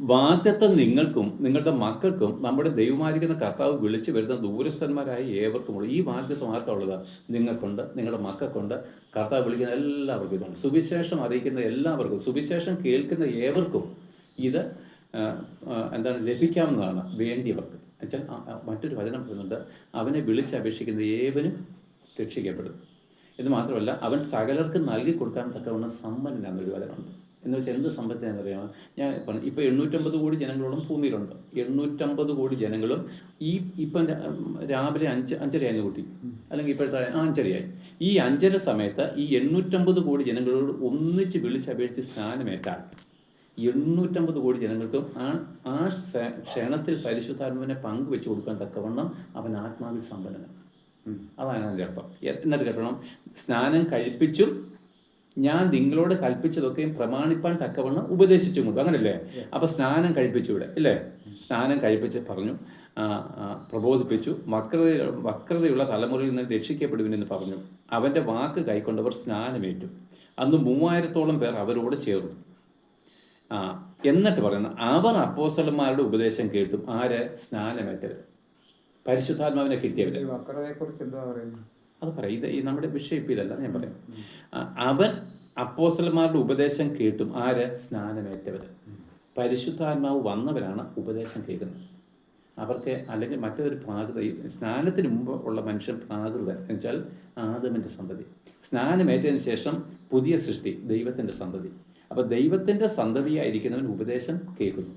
വാഗ്ദത്തം നിങ്ങൾക്കും നിങ്ങളുടെ മക്കൾക്കും നമ്മുടെ ദൈവമായിരിക്കുന്ന കർത്താവ് വിളിച്ചു വരുന്ന ദൂരസ്ഥന്മാരായ ഏവർക്കുമുള്ള ഈ വാഗ്ദത്തം ആർക്കുള്ളത്? നിങ്ങൾക്കുണ്ട്, നിങ്ങളുടെ മക്കൾക്കുണ്ട്, കർത്താവ് വിളിക്കുന്ന എല്ലാവർക്കും ഇതുണ്ട്. സുവിശേഷം അറിയിക്കുന്ന എല്ലാവർക്കും, സുവിശേഷം കേൾക്കുന്ന ഏവർക്കും ഇത് എന്താണ് ലഭിക്കാവുന്നതാണ് വേണ്ടിയവർക്ക്. എന്നുവെച്ചാൽ മറ്റൊരു വചനം പറയുന്നുണ്ട്, അവനെ വിളിച്ചപേക്ഷിക്കുന്ന ഏവനും രക്ഷിക്കപ്പെടും എന്ന് മാത്രമല്ല, അവൻ സകലർക്കും നൽകി കൊടുക്കാൻ തക്കവണ്ണം സമ്പന്നനാണെന്നൊരു വചനമുണ്ട്. എന്ന് വെച്ചാൽ എന്ത് സമ്പത്തിനാണെന്നറിയാമോ? ഞാൻ പറഞ്ഞു, ഇപ്പോൾ 850 കോടി ജനങ്ങളോളം ഭൂമിയിലുണ്ട്. 850 കോടി ജനങ്ങളും ഇപ്പം രാവിലെ 5:30 കൂട്ടി, അല്ലെങ്കിൽ ഇപ്പോഴത്തെ 5:30. ഈ 5:30 സമയത്ത് ഈ 850 കോടി ജനങ്ങളോട് ഒന്നിച്ച് വിളിച്ചപേക്ഷിച്ച് സ്നാനമേറ്റാൽ 850 കോടി ജനങ്ങൾക്കും ആ ക്ഷണത്തിൽ പരിശുദ്ധാത്മാവിനെ പങ്കുവെച്ച് കൊടുക്കാൻ തക്കവണ്ണം അവൻ ആത്മാവിൽ സമ്പന്നനാണ്. അതാണ് അതിൻ്റെ അർത്ഥം. എന്നിട്ട് കേൾക്കണം, സ്നാനം കഴിപ്പിച്ചും ഞാൻ നിങ്ങളോട് കൽപ്പിച്ചതൊക്കെയും പ്രമാണിപ്പാൻ തക്കവണ്ണം ഉപദേശിച്ചും കൊണ്ടു. അങ്ങനല്ലേ? അപ്പൊ സ്നാനം കഴിപ്പിച്ചു ഇവിടെ ഇല്ലേ? സ്നാനം കഴിപ്പിച്ച് പറഞ്ഞു, പ്രബോധിപ്പിച്ചു, വക്രതയുള്ള തലമുറയിൽ നിന്ന് രക്ഷിക്കപ്പെടുവിനെന്ന് പറഞ്ഞു. അവന്റെ വാക്ക് കൈക്കൊണ്ടവർ സ്നാനമേറ്റു. അന്ന് 3000-ഓളം പേർ അവരോട് ചേർന്നു. എന്നിട്ട് പറയുന്ന, അവർ അപ്പോസ്തലന്മാരുടെ ഉപദേശം കേട്ടും. ആര്? സ്നാനമേറ്റവർ, പരിശുദ്ധാത്മാവിനെ കിട്ടിയവര്. അത് പറയാം, ഇത് നമ്മുടെ വിഷയം ഇപ്പം ഇതല്ല, ഞാൻ പറയാം. അവൻ അപ്പോസ്തലന്മാരുടെ ഉപദേശം കേട്ടും. ആര്? സ്നാനമേറ്റവർ. പരിശുദ്ധാത്മാവ് വന്നവരാണ് ഉപദേശം കേൾക്കുന്നത്. അവർക്ക് അല്ലെങ്കിൽ മറ്റൊരു പ്രാകൃത, സ്നാനത്തിന് മുമ്പ് ഉള്ള മനുഷ്യൻ പ്രാകൃത എന്ന് വെച്ചാൽ ആദമിൻ്റെ സന്തതി. സ്നാനമേറ്റതിന് ശേഷം പുതിയ സൃഷ്ടി, ദൈവത്തിൻ്റെ സന്തതി. അപ്പോൾ ദൈവത്തിൻ്റെ സന്തതിയായിരിക്കുന്നവൻ ഉപദേശം കേൾക്കുന്നു.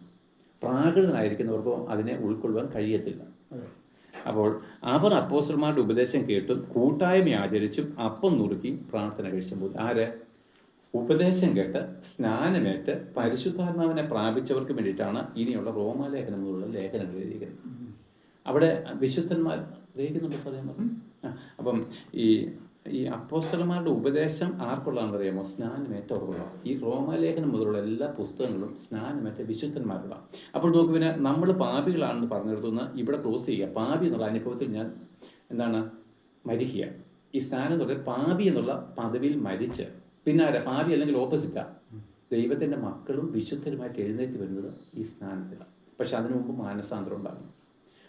പ്രാകൃതനായിരിക്കുന്നവർക്കോ അതിനെ ഉൾക്കൊള്ളുവാൻ കഴിയത്തില്ല. അപ്പോൾ അവർ അപ്പോസ്തലന്മാരുടെ ഉപദേശം കേട്ടും കൂട്ടായ്മ ആചരിച്ചും അപ്പം നുറുക്കി പ്രാർത്ഥന കഴിച്ചും പോയി. ആര്? ഉപദേശം കേട്ട് സ്നാനമേറ്റ് പരിശുദ്ധാത്മാവിനെ പ്രാപിച്ചവർക്ക് വേണ്ടിയിട്ടാണ് ഇനിയുള്ള റോമാലേഖനം എന്നുള്ള ലേഖനങ്ങൾ എഴുതിയിരിക്കുന്നത്. അവിടെ വിശുദ്ധന്മാർ ഗ്രഹിക്കുന്നുണ്ട് സാധനം. അപ്പം ഈ അപ്പോസ്തലന്മാരുടെ ഉപദേശം ആർക്കുള്ളതാണെന്ന് അറിയാമോ? സ്നാനമേറ്റവർക്കുള്ള. ഈ റോമാലേഖനം മുതലുള്ള എല്ലാ പുസ്തകങ്ങളും സ്നാനമേറ്റ വിശുദ്ധന്മാരുള്ള. അപ്പോൾ നോക്ക്, പിന്നെ നമ്മൾ പാപികളാണെന്ന് പറഞ്ഞിടത്തുനിന്ന് ഇവിടെ ക്ലോസ് ചെയ്യുക. പാപി എന്നുള്ള അനുഭവത്തിൽ ഞാൻ എന്താണ് മരിക്കുക. ഈ സ്നാനം എന്ന് പറഞ്ഞാൽ പാപി എന്നുള്ള പദവിയിൽ മരിച്ച് പിന്നെ ആരാ? പാപി അല്ലെങ്കിൽ ഓപ്പോസിറ്റാ, ദൈവത്തിൻ്റെ മക്കളും വിശുദ്ധരുമായിട്ട് എഴുന്നേറ്റ് വരുന്നത് ഈ സ്നാനത്തിലാണ്. പക്ഷെ അതിനു മുമ്പ് മാനസാന്തരം ഉണ്ടാകും.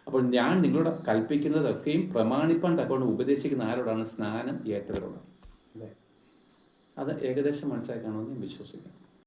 അപ്പോൾ ഞാൻ നിങ്ങളോട് കൽപ്പിക്കുന്നതൊക്കെയും പ്രമാണിപ്പാൻ തക്കവണ്ണം ഉപദേശിക്കുന്ന ആരോടാണ്? സ്നാനം ഏറ്റവരോടാണ്. അല്ലേ? അത് ഏകദേശം മനസ്സിലാക്കാമെന്ന് ഞാൻ വിശ്വസിക്കുന്നു.